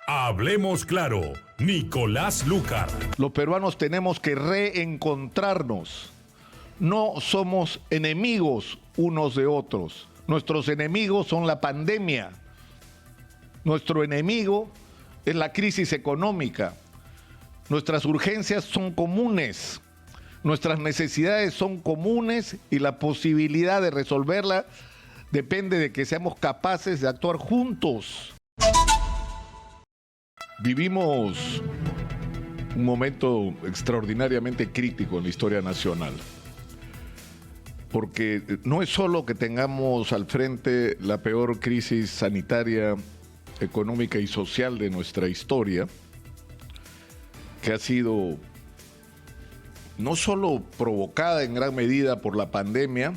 Hablemos claro, Nicolás Lucar. Los peruanos tenemos que reencontrarnos. No somos enemigos unos de otros. Nuestros enemigos son la pandemia. Nuestro enemigo es la crisis económica. Nuestras urgencias son comunes. Nuestras necesidades son comunes y la posibilidad de resolverla depende de que seamos capaces de actuar juntos. Vivimos un momento extraordinariamente crítico en la historia nacional, porque no es solo que tengamos al frente la peor crisis sanitaria, económica y social de nuestra historia, que ha sido no solo provocada en gran medida por la pandemia,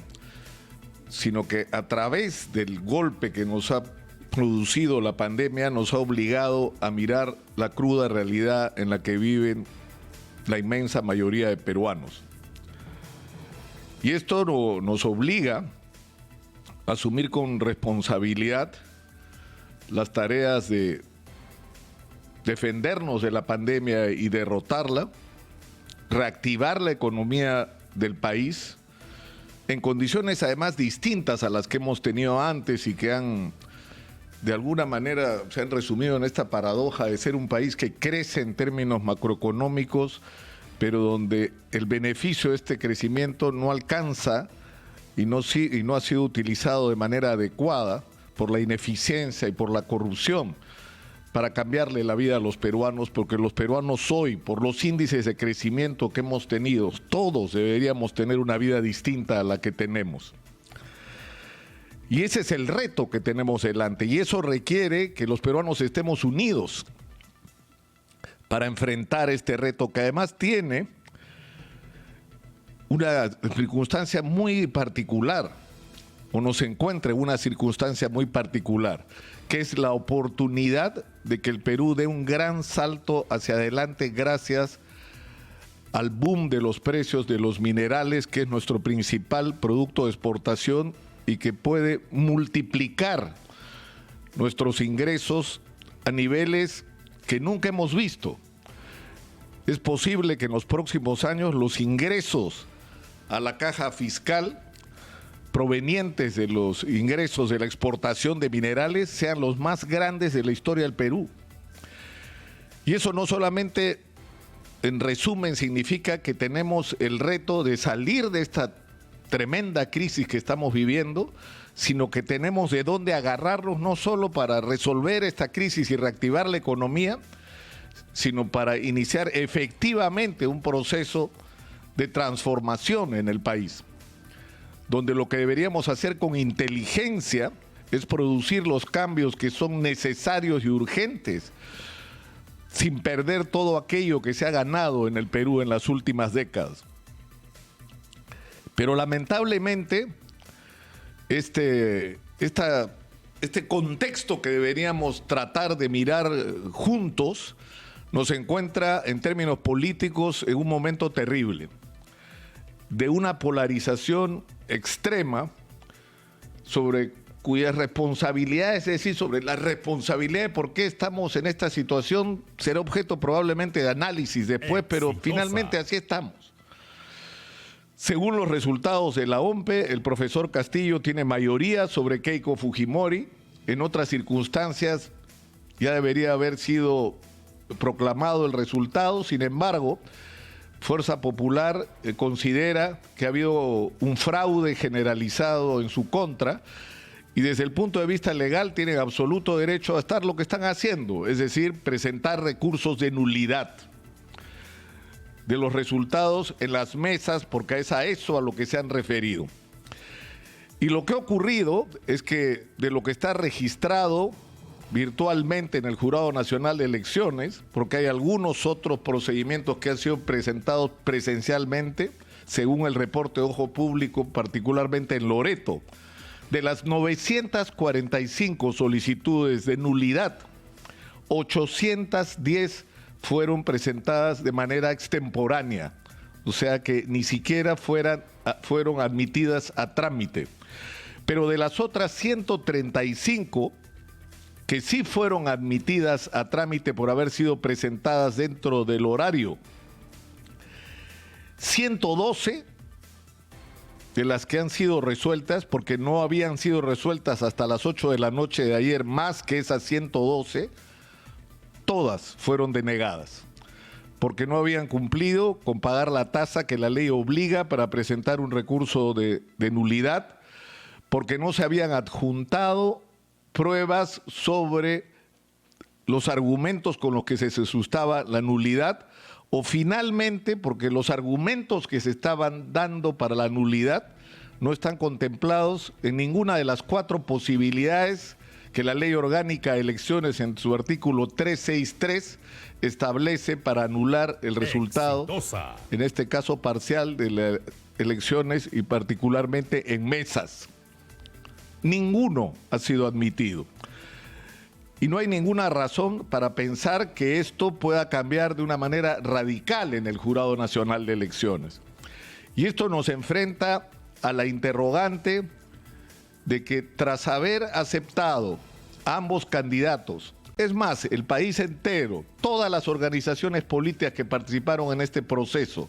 sino que a través del golpe que nos ha producido la pandemia nos ha obligado a mirar la cruda realidad en la que viven la inmensa mayoría de peruanos. Y esto nos obliga a asumir con responsabilidad las tareas de defendernos de la pandemia y derrotarla, reactivar la economía del país en condiciones además distintas a las que hemos tenido antes y que han de alguna manera se han resumido en esta paradoja de ser un país que crece en términos macroeconómicos, pero donde el beneficio de este crecimiento no alcanza y no ha sido utilizado de manera adecuada por la ineficiencia y por la corrupción para cambiarle la vida a los peruanos, porque los peruanos hoy, por los índices de crecimiento que hemos tenido, todos deberíamos tener una vida distinta a la que tenemos. Y ese es el reto que tenemos delante, y eso requiere que los peruanos estemos unidos para enfrentar este reto, que además tiene una circunstancia muy particular, o nos encuentra en una circunstancia muy particular, que es la oportunidad de que el Perú dé un gran salto hacia adelante gracias al boom de los precios de los minerales, que es nuestro principal producto de exportación y que puede multiplicar nuestros ingresos a niveles que nunca hemos visto. Es posible que en los próximos años los ingresos a la caja fiscal provenientes de los ingresos de la exportación de minerales sean los más grandes de la historia del Perú. Y eso no solamente, en resumen, significa que tenemos el reto de salir de esta tremenda crisis que estamos viviendo, sino que tenemos de dónde agarrarnos no solo para resolver esta crisis y reactivar la economía, sino para iniciar efectivamente un proceso de transformación en el país, donde lo que deberíamos hacer con inteligencia es producir los cambios que son necesarios y urgentes, sin perder todo aquello que se ha ganado en el Perú en las últimas décadas. Pero lamentablemente, este contexto que deberíamos tratar de mirar juntos nos encuentra en términos políticos en un momento terrible, de una polarización extrema sobre cuyas responsabilidades, es decir, sobre la responsabilidad de por qué estamos en esta situación, será objeto probablemente de análisis después, pero finalmente así estamos. Según los resultados de la OMPE, el profesor Castillo tiene mayoría sobre Keiko Fujimori. En otras circunstancias ya debería haber sido proclamado el resultado. Sin embargo, Fuerza Popular considera que ha habido un fraude generalizado en su contra y desde el punto de vista legal tienen absoluto derecho a estar lo que están haciendo, es decir, presentar recursos de nulidad de los resultados en las mesas, porque es a eso a lo que se han referido. Y lo que ha ocurrido es que de lo que está registrado virtualmente en el Jurado Nacional de Elecciones, porque hay algunos otros procedimientos que han sido presentados presencialmente, según el reporte de Ojo Público, particularmente en Loreto, de las 945 solicitudes de nulidad, 810 fueron presentadas de manera extemporánea, o sea que ni siquiera fueron admitidas a trámite. Pero de las otras 135 que sí fueron admitidas a trámite por haber sido presentadas dentro del horario. 112 de las que han sido resueltas, porque no habían sido resueltas hasta las 8 de la noche de ayer, más que esas 112, todas fueron denegadas, porque no habían cumplido con pagar la tasa que la ley obliga para presentar un recurso de nulidad, porque no se habían adjuntado pruebas sobre los argumentos con los que se sustentaba la nulidad, o finalmente porque los argumentos que se estaban dando para la nulidad no están contemplados en ninguna de las 4 posibilidades que la Ley Orgánica de Elecciones en su artículo 363 establece para anular el resultado, en este caso parcial de las elecciones y particularmente en mesas. Ninguno ha sido admitido. Y no hay ninguna razón para pensar que esto pueda cambiar de una manera radical en el Jurado Nacional de Elecciones. Y esto nos enfrenta a la interrogante de que tras haber aceptado a ambos candidatos, es más, el país entero, todas las organizaciones políticas que participaron en este proceso,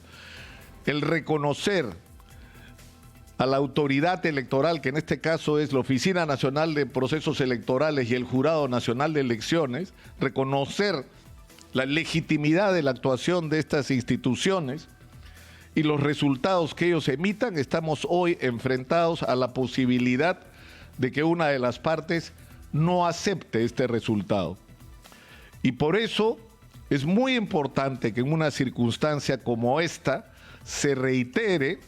el reconocer a la autoridad electoral, que en este caso es la Oficina Nacional de Procesos Electorales y el Jurado Nacional de Elecciones, reconocer la legitimidad de la actuación de estas instituciones y los resultados que ellos emitan, estamos hoy enfrentados a la posibilidad de que una de las partes no acepte este resultado. Y por eso es muy importante que en una circunstancia como esta se reitere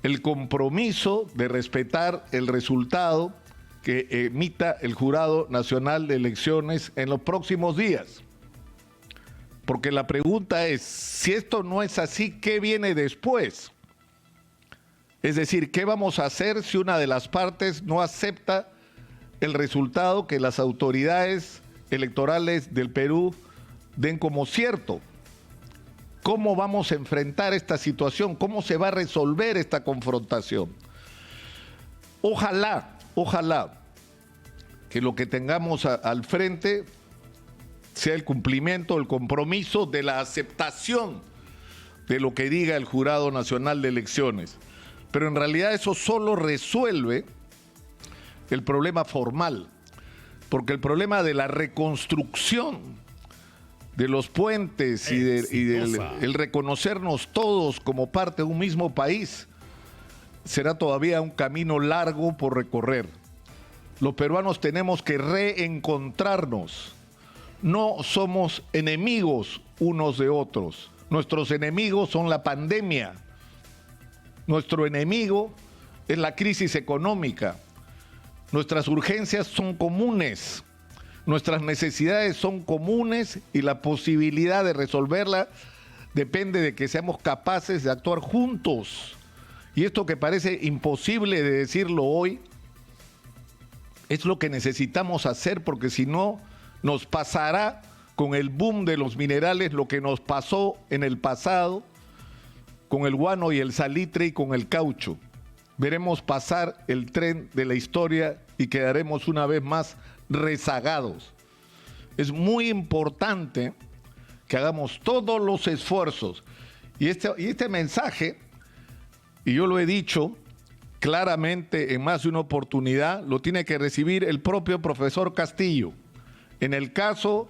el compromiso de respetar el resultado que emita el Jurado Nacional de Elecciones en los próximos días. Porque la pregunta es, si esto no es así, ¿qué viene después? Es decir, ¿qué vamos a hacer si una de las partes no acepta el resultado que las autoridades electorales del Perú den como cierto? ¿Cómo vamos a enfrentar esta situación? ¿Cómo se va a resolver esta confrontación? Ojalá que lo que tengamos al frente sea el cumplimiento, el compromiso de la aceptación de lo que diga el Jurado Nacional de Elecciones. Pero en realidad eso solo resuelve el problema formal, porque el problema de la reconstrucción de los puentes y el reconocernos todos como parte de un mismo país será todavía un camino largo por recorrer. Los peruanos tenemos que reencontrarnos. No somos enemigos unos de otros. Nuestros enemigos son la pandemia. Nuestro enemigo es la crisis económica. Nuestras urgencias son comunes. Nuestras necesidades son comunes y la posibilidad de resolverla depende de que seamos capaces de actuar juntos. Y esto que parece imposible de decirlo hoy, es lo que necesitamos hacer, porque si no, nos pasará con el boom de los minerales lo que nos pasó en el pasado con el guano y el salitre y con el caucho. Veremos pasar el tren de la historia y quedaremos una vez más rezagados. Es muy importante que hagamos todos los esfuerzos. Y este mensaje, y yo lo he dicho claramente en más de una oportunidad, lo tiene que recibir el propio profesor Castillo. En el caso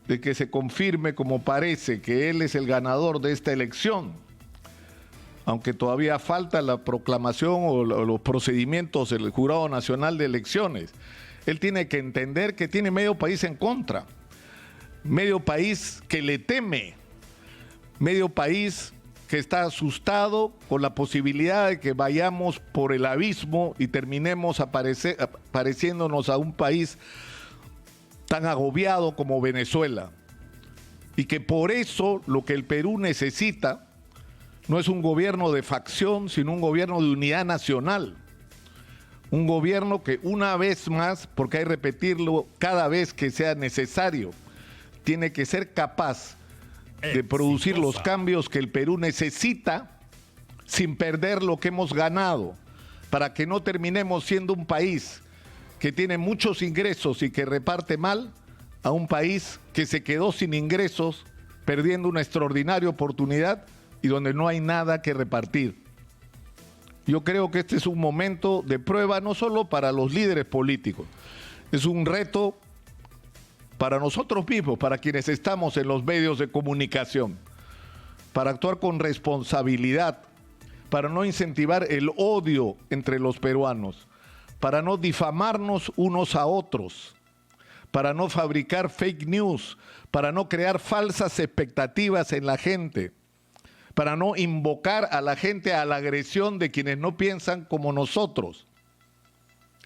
de que se confirme, como parece, que él es el ganador de esta elección, aunque todavía falta la proclamación o los procedimientos del Jurado Nacional de Elecciones, él tiene que entender que tiene medio país en contra, medio país que le teme, medio país que está asustado con la posibilidad de que vayamos por el abismo y terminemos pareciéndonos a un país tan agobiado como Venezuela. Y que por eso lo que el Perú necesita no es un gobierno de facción, sino un gobierno de unidad nacional. Un gobierno que una vez más, porque hay que repetirlo cada vez que sea necesario, tiene que ser capaz de producir los cambios que el Perú necesita sin perder lo que hemos ganado, para que no terminemos siendo un país que tiene muchos ingresos y que reparte mal a un país que se quedó sin ingresos, perdiendo una extraordinaria oportunidad y donde no hay nada que repartir. Yo creo que este es un momento de prueba no solo para los líderes políticos, es un reto para nosotros mismos, para quienes estamos en los medios de comunicación, para actuar con responsabilidad, para no incentivar el odio entre los peruanos, para no difamarnos unos a otros, para no fabricar fake news, para no crear falsas expectativas en la gente, para no invocar a la gente a la agresión de quienes no piensan como nosotros.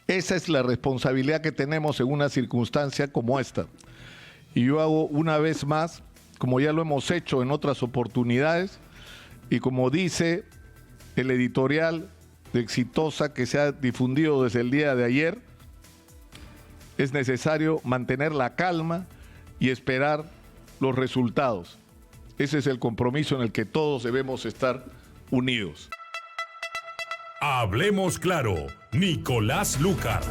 Esa es la responsabilidad que tenemos en una circunstancia como esta. Y yo hago una vez más, como ya lo hemos hecho en otras oportunidades, y como dice el editorial de Exitosa que se ha difundido desde el día de ayer, es necesario mantener la calma y esperar los resultados. Ese es el compromiso en el que todos debemos estar unidos. Hablemos claro, Nicolás Lúcar.